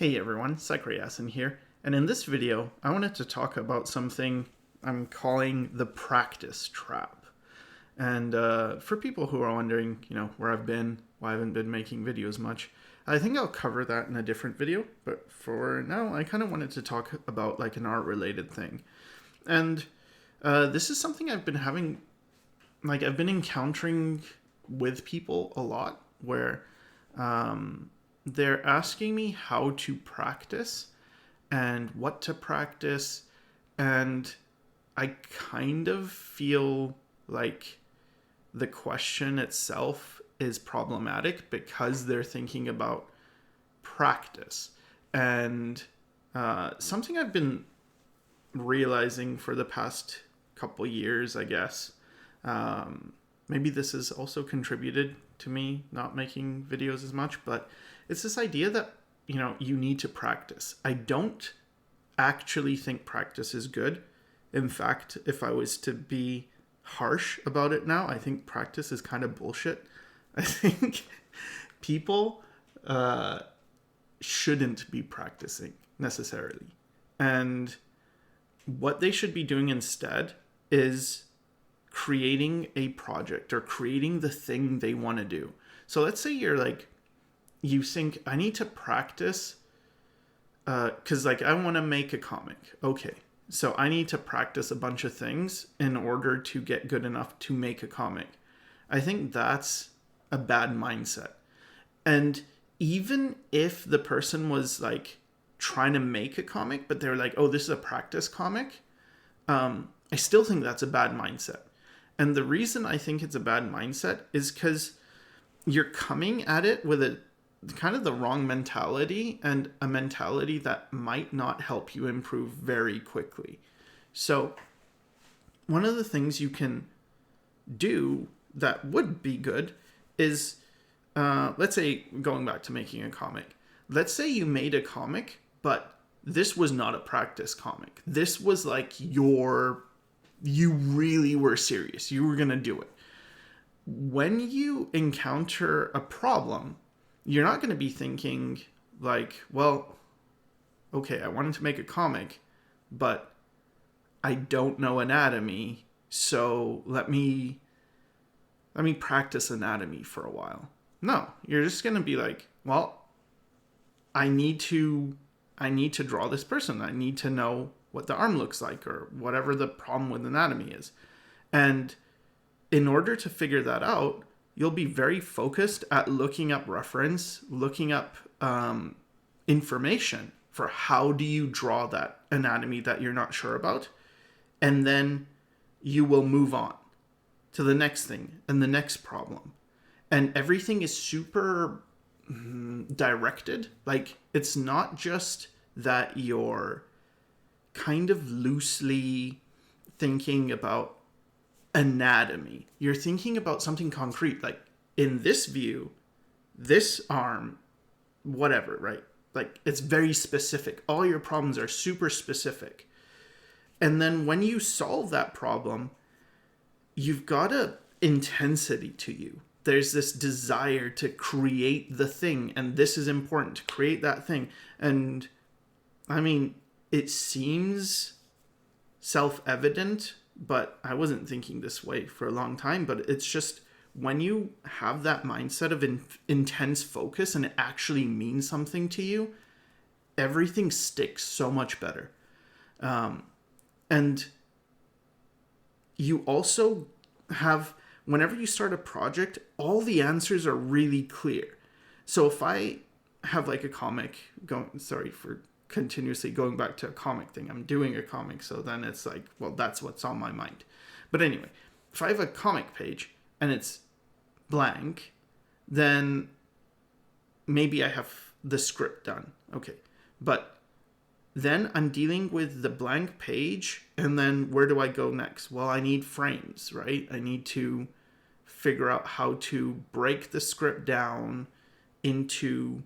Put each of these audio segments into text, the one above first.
Hey everyone, Sakriasin here, and in this video I wanted to talk about something I'm calling the practice trap. And for people who are wondering, where I've been, why I haven't been making videos much, I think I'll cover that in a different video, but for now I kind of wanted to talk about like an art related thing. And this is something I've been I've been encountering with people a lot where they're asking me how to practice and what to practice, and I kind of feel like the question itself is problematic because they're thinking about practice. And something I've been realizing for the past couple years, I guess, maybe this has also contributed to me not making videos as much, but it's this idea that, you need to practice. I don't actually think practice is good. In fact, if I was to be harsh about it now, I think practice is kind of bullshit. I think people shouldn't be practicing necessarily. And what they should be doing instead is creating a project or creating the thing they want to do. So let's say you think I need to practice because I want to make a comic. Okay, so I need to practice a bunch of things in order to get good enough to make a comic. I think that's a bad mindset. And even if the person was trying to make a comic, but they're like, oh, this is a practice comic, I still think that's a bad mindset. And the reason I think it's a bad mindset is because you're coming at it with a kind of the wrong mentality, and a mentality that might not help you improve very quickly. So one of the things you can do that would be good is, let's say, going back to making a comic, let's say you made a comic, but this was not a practice comic. This was you really were serious. You were going to do it. When you encounter a problem, you're not going to be thinking well, okay, I wanted to make a comic, but I don't know anatomy, so let me practice anatomy for a while. No, you're just going to be like, well, I need to draw this person. I need to know what the arm looks like, or whatever the problem with anatomy is. And in order to figure that out, you'll be very focused at looking up reference, looking up information for how do you draw that anatomy that you're not sure about. And then you will move on to the next thing and the next problem. And everything is super directed. It's not just that you're kind of loosely thinking about anatomy. You're thinking about something concrete, like in this view, this arm, whatever, right? It's very specific. All your problems are super specific. And then when you solve that problem, you've got a intensity to you. There's this desire to create the thing, and this is important, to create that thing. And it seems self-evident, but I wasn't thinking this way for a long time. But it's just, when you have that mindset of intense focus and it actually means something to you, everything sticks so much better. And you also have, whenever you start a project, all the answers are really clear. So if I have a comic sorry for continuously going back to a comic thing. I'm doing a comic, so then it's well, that's what's on my mind. But anyway, if I have a comic page and it's blank, then maybe I have the script done. Okay. But then I'm dealing with the blank page, and then where do I go next? Well, I need frames, right? I need to figure out how to break the script down into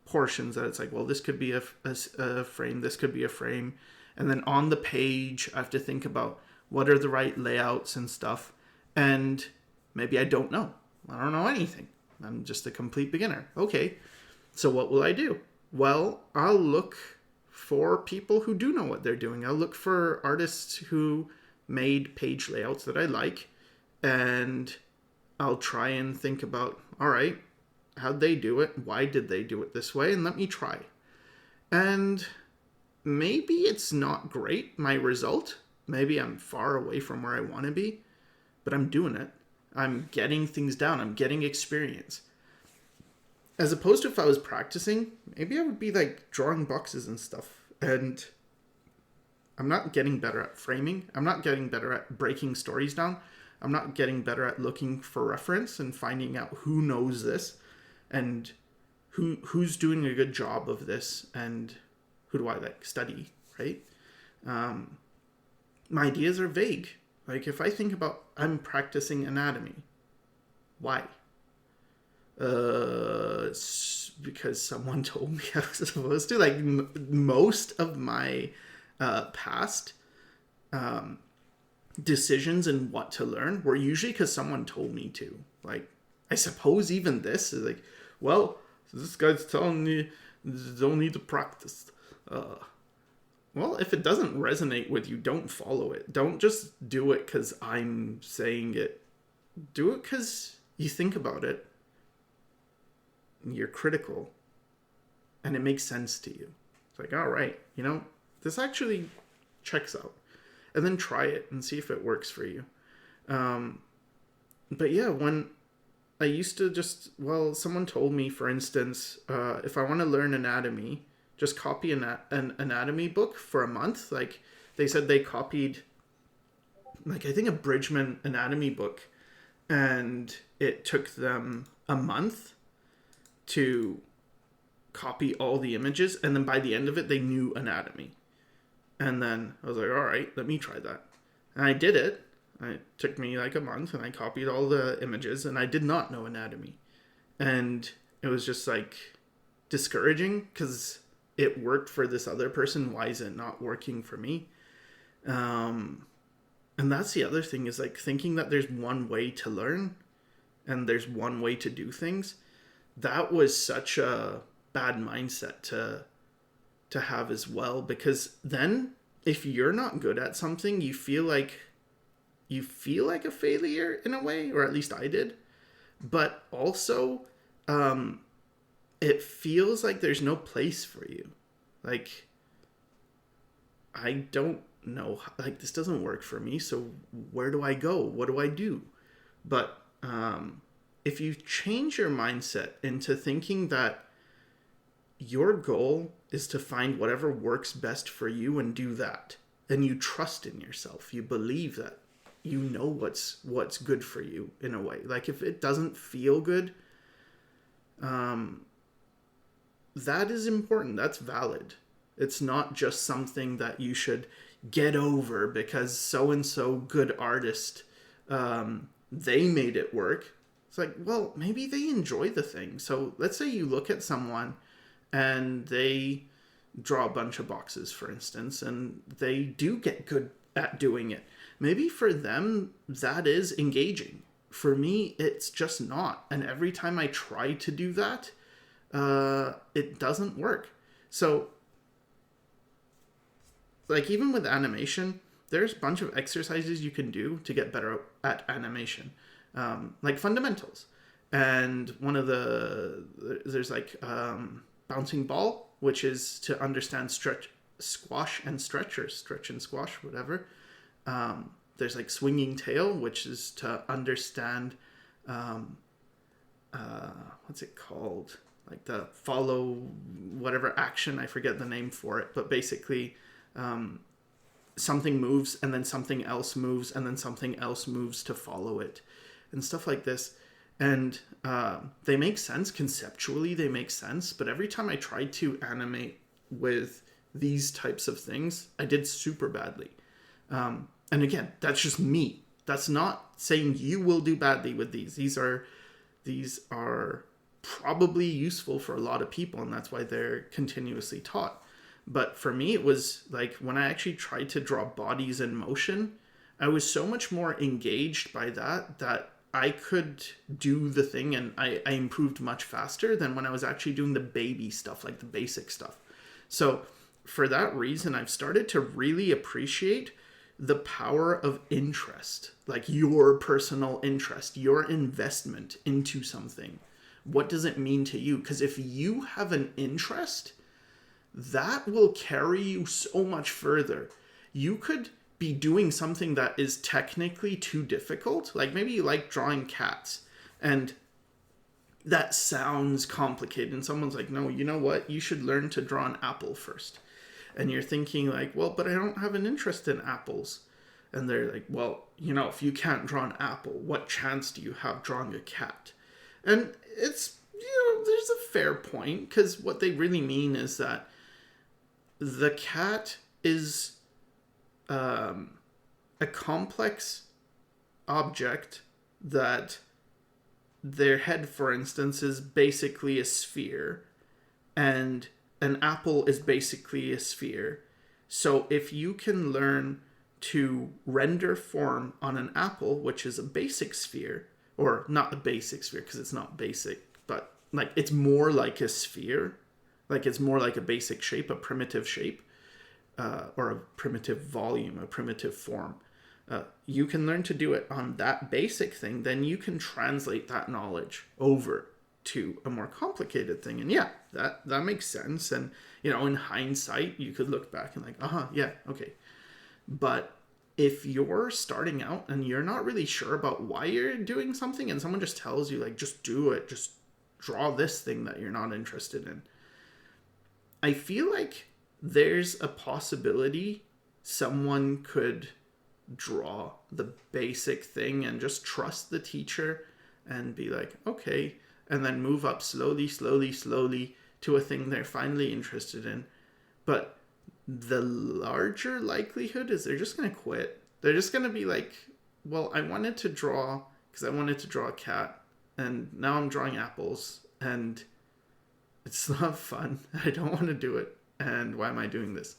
portions that it's well, this could be a frame, this could be a frame. And then on the page, I have to think about what are the right layouts and stuff. And maybe I don't know anything. I'm just a complete beginner. Okay, so what will I do? Well, I'll look for people who do know what they're doing. I'll look for artists who made page layouts that I like, and I'll try and think about, all right, how'd they do it? Why did they do it this way? And let me try. And maybe it's not great, my result. Maybe I'm far away from where I want to be, but I'm doing it. I'm getting things down. I'm getting experience. As opposed to if I was practicing, maybe I would be like drawing boxes and stuff. And I'm not getting better at framing. I'm not getting better at breaking stories down. I'm not getting better at looking for reference and finding out who knows this and who's doing a good job of this and who do I like study, right? My ideas are vague. Like if I think about I'm practicing anatomy, why? Because someone told me I was supposed to. Like most of my past decisions and what to learn were usually because someone told me to. Like I suppose even this is like, well, this guy's telling me you don't need to practice. Well, if it doesn't resonate with you, don't follow it. Don't just do it because I'm saying it. Do it because you think about it. You're critical. And it makes sense to you. It's like, all right, this actually checks out. And then try it and see if it works for you. But yeah, when I used to someone told me, for instance, if I want to learn anatomy, just copy an anatomy book for a month. Like they said they copied, like I think a Bridgman anatomy book, and it took them a month to copy all the images, and then by the end of it, they knew anatomy. And then I was like, all right, let me try that. And I did it. It took me like a month, and I copied all the images, and I did not know anatomy. And it was just like discouraging because it worked for this other person. Why is it not working for me? And that's the other thing is like thinking that there's one way to learn and there's one way to do things. That was such a bad mindset to have as well, because then if you're not good at something, you feel like a failure in a way, or at least I did. But also, it feels like there's no place for you. Like, I don't know, like this doesn't work for me, so where do I go? What do I do? But if you change your mindset into thinking that your goal is to find whatever works best for you and do that, and you trust in yourself, you believe that you know what's good for you in a way. Like if it doesn't feel good, that is important. That's valid. It's not just something that you should get over because so-and-so good artist, they made it work. It's like, well, maybe they enjoy the thing. So let's say you look at someone and they draw a bunch of boxes, for instance, and they do get good at doing it. Maybe for them, that is engaging. For me, it's just not. And every time I try to do that, it doesn't work. So, like even with animation, there's a bunch of exercises you can do to get better at animation, like fundamentals. And there's like bouncing ball, which is to understand squash and stretch, or stretch and squash, whatever. There's like swinging tail, which is to understand, what's it called? Like the follow whatever action, I forget the name for it, but basically something moves and then something else moves and then something else moves to follow it and stuff like this. And they make sense conceptually, they make sense, but every time I tried to animate with these types of things, I did super badly. And again, that's just me. That's not saying you will do badly with these. These are probably useful for a lot of people, and that's why they're continuously taught. But for me, it was like when I actually tried to draw bodies in motion, I was so much more engaged by that I could do the thing and I improved much faster than when I was actually doing the baby stuff, like the basic stuff. So for that reason, I've started to really appreciate the power of interest, like your personal interest, your investment into something. What does it mean to you? Because if you have an interest, that will carry you so much further. You could be doing something that is technically too difficult. Like maybe you like drawing cats and that sounds complicated. And someone's like, no, you know what? You should learn to draw an apple first. And you're thinking like, well, but I don't have an interest in apples. And they're like, well, you know, if you can't draw an apple, what chance do you have drawing a cat? And it's, you know, there's a fair point, because what they really mean is that the cat is a complex object that their head, for instance, is basically a sphere, and an apple is basically a sphere. So if you can learn to render form on an apple, which is a basic sphere, or not a basic sphere because it's not basic, but like it's more like a sphere, like it's more like a basic shape, a primitive shape, or a primitive volume, a primitive form. You can learn to do it on that basic thing, then you can translate that knowledge over to a more complicated thing. And yeah, that makes sense. And, you know, in hindsight, you could look back and like, yeah, okay. But if you're starting out and you're not really sure about why you're doing something, and someone just tells you like, just do it, just draw this thing that you're not interested in, I feel like there's a possibility someone could draw the basic thing and just trust the teacher and be like, okay, and then move up slowly to a thing they're finally interested in. But the larger likelihood is they're just going to quit. They're just going to be like, well, I wanted to draw because I wanted to draw a cat, and now I'm drawing apples, and it's not fun. I don't want to do it. And why am I doing this?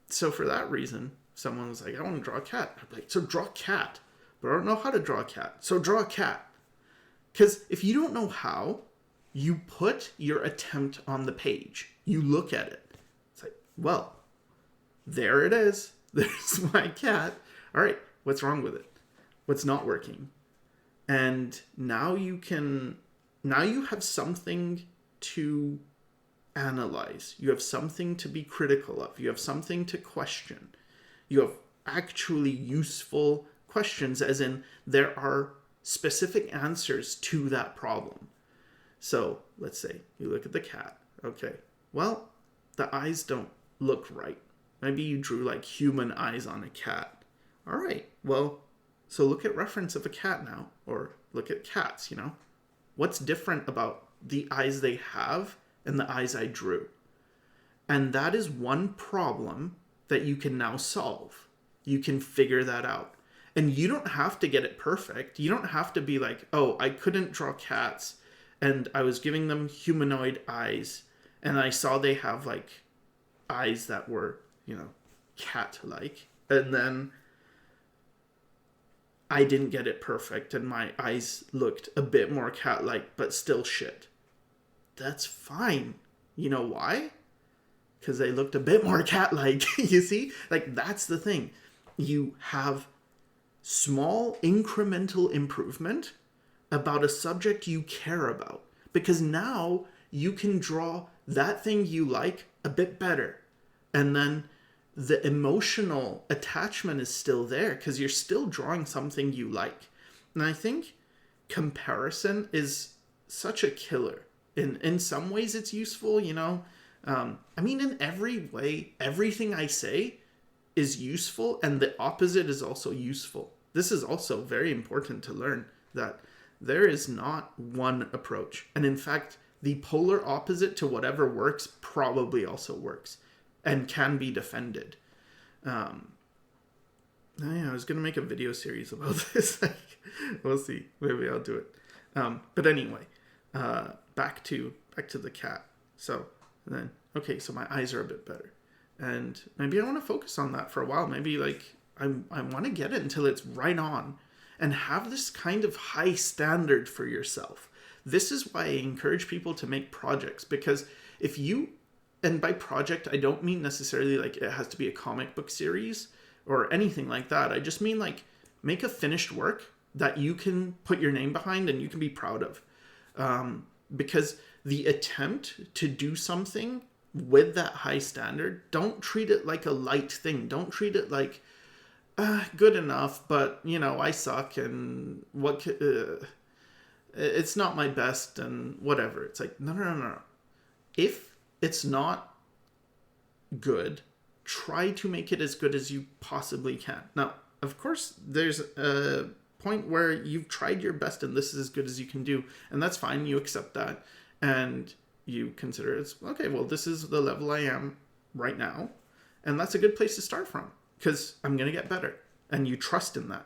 So for that reason, someone was like, I want to draw a cat. I'm like, so draw a cat. But I don't know how to draw a cat. So draw a cat. Because if you don't know how, you put your attempt on the page. You look at it. It's like, well, there it is. There's my cat. All right, what's wrong with it? What's not working? And now you have something to analyze. You have something to be critical of. You have something to question. You have actually useful questions, as in there are specific answers to that problem. So let's say you look at the cat. Okay, well, the eyes don't look right. Maybe you drew like human eyes on a cat. All right, well, so look at reference of a cat now, or look at cats, you know? What's different about the eyes they have and the eyes I drew? And that is one problem that you can now solve. You can figure that out. And you don't have to get it perfect. You don't have to be like, oh, I couldn't draw cats and I was giving them humanoid eyes and I saw they have like eyes that were, you know, cat-like. And then I didn't get it perfect and my eyes looked a bit more cat-like, but still shit. That's fine. You know why? Because they looked a bit more cat-like. You see? Like, that's the thing. You have small incremental improvement about a subject you care about. Because now you can draw that thing you like a bit better. And then the emotional attachment is still there because you're still drawing something you like. And I think comparison is such a killer. In some ways it's useful, you know. I mean, in every way, everything I say is useful, and the opposite is also useful. This is also very important to learn, that there is not one approach. And in fact, the polar opposite to whatever works probably also works and can be defended. Yeah, I was going to make a video series about this. We'll see. Maybe I'll do it. But anyway, back to the cat. So then, okay, so my eyes are a bit better. And maybe I want to focus on that for a while. Maybe like I want to get it until it's right on. and have this kind of high standard for yourself. This is why I encourage people to make projects, because if you, and by project, I don't mean necessarily like it has to be a comic book series or anything like that. I just mean like make a finished work that you can put your name behind and you can be proud of. Because the attempt to do something with that high standard, don't treat it like a light thing. Don't treat it like, good enough, but, you know, I suck and it's not my best and whatever. It's like, no. If it's not good, try to make it as good as you possibly can. Now, of course, there's a point where you've tried your best and this is as good as you can do, and that's fine. You accept that and you consider it's okay, well, this is the level I am right now, and that's a good place to start from, because I'm going to get better. And you trust in that,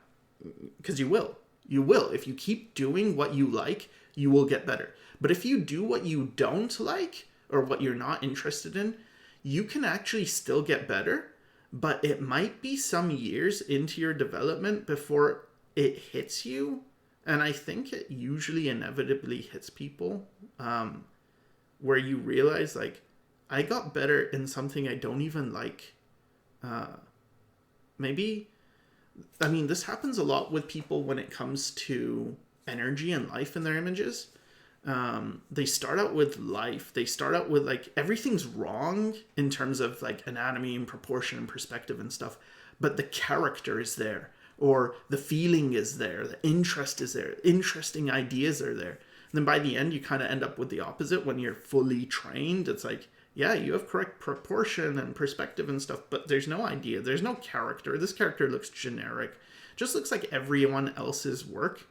because you will. If you keep doing what you like, you will get better. But if you do what you don't like or what you're not interested in, you can actually still get better, but it might be some years into your development before it hits you. And I think it usually inevitably hits people, where you realize, like, I got better in something I don't even like. This happens a lot with people when it comes to energy and life in their images. They start out with life. They start out with, like, everything's wrong in terms of, like, anatomy and proportion and perspective and stuff, but the character is there, or the feeling is there, the interest is there, interesting ideas are there. And then by the end, you kind of end up with the opposite. When you're fully trained, it's like, yeah, you have correct proportion and perspective and stuff, but there's no idea. There's no character. This character looks generic. Just looks like everyone else's work.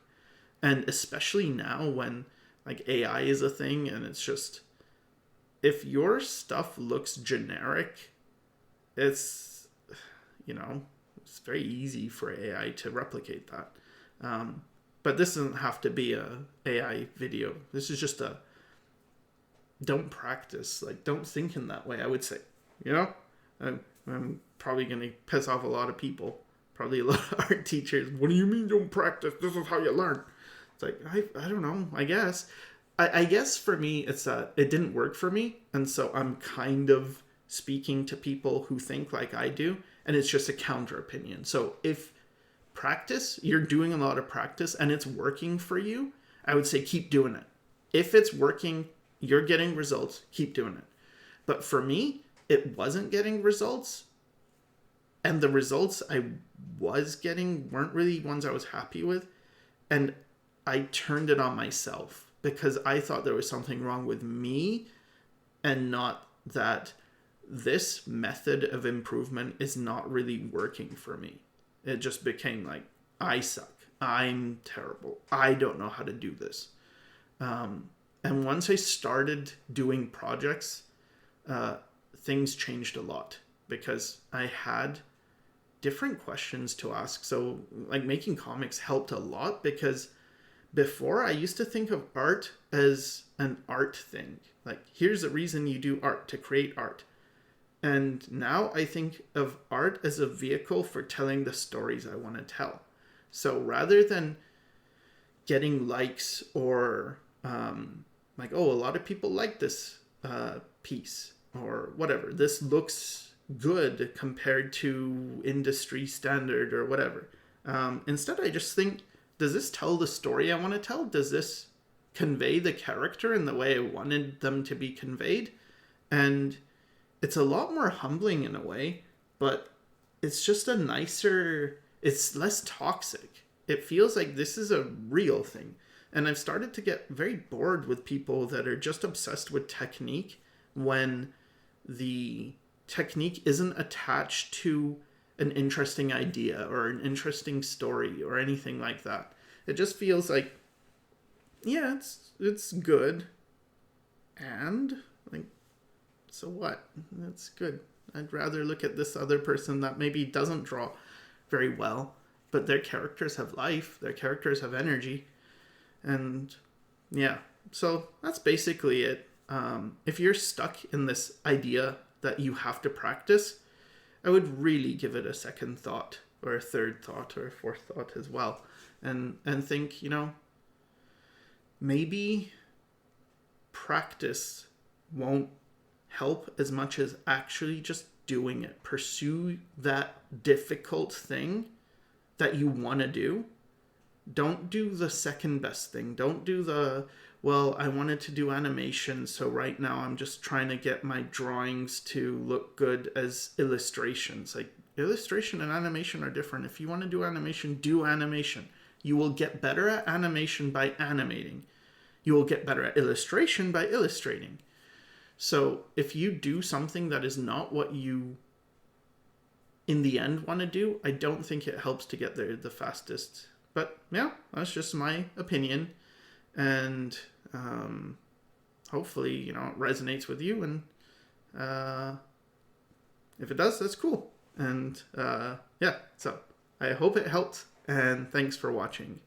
And especially now when, like, AI is a thing, and it's just, if your stuff looks generic, it's, it's very easy for AI to replicate that. But this doesn't have to be a AI video. This is just don't practice. Like, don't think in that way, I would say. I'm probably going to piss off a lot of people. Probably a lot of art teachers. What do you mean don't practice? This is how you learn. It's like, I don't know, I guess. I guess for me, it's that it didn't work for me. And so I'm kind of speaking to people who think like I do. And it's just a counter opinion. So if you're doing a lot of practice and it's working for you, I would say keep doing it. If it's working, you're getting results, keep doing it. But for me, it wasn't getting results. And the results I was getting weren't really ones I was happy with. And I turned it on myself because I thought there was something wrong with me, and not that this method of improvement is not really working for me. It just became like, I suck. I'm terrible. I don't know how to do this. And once I started doing projects, things changed a lot, because I had different questions to ask. So, like, making comics helped a lot, because before I used to think of art as an art thing. Like, here's the reason you do art, to create art. And now I think of art as a vehicle for telling the stories I want to tell. So rather than getting likes or like, oh, a lot of people like this piece or whatever, this looks good compared to industry standard or whatever. Instead, I just think, does this tell the story I want to tell? Does this convey the character in the way I wanted them to be conveyed? And it's a lot more humbling in a way, but it's just it's less toxic. It feels like this is a real thing. And I've started to get very bored with people that are just obsessed with technique when the technique isn't attached to an interesting idea or an interesting story or anything like that. It just feels like, yeah, it's good. And, like, so what? That's good. I'd rather look at this other person that maybe doesn't draw very well, but their characters have life, their characters have energy. And yeah, so that's basically it. If you're stuck in this idea that you have to practice, I would really give it a second thought, or a third thought, or a fourth thought as well. and think, maybe practice won't help as much as actually just doing it. Pursue that difficult thing that you want to do. Don't do the second best thing. Don't do well, I wanted to do animation, so right now I'm just trying to get my drawings to look good as illustrations. Like, illustration and animation are different. If you want to do animation, do animation. You will get better at animation by animating. You will get better at illustration by illustrating. So if you do something that is not what you in the end want to do, I don't think it helps to get there the fastest. But yeah, that's just my opinion. And hopefully, it resonates with you. And if it does, that's cool. And yeah, so I hope it helped. And thanks for watching.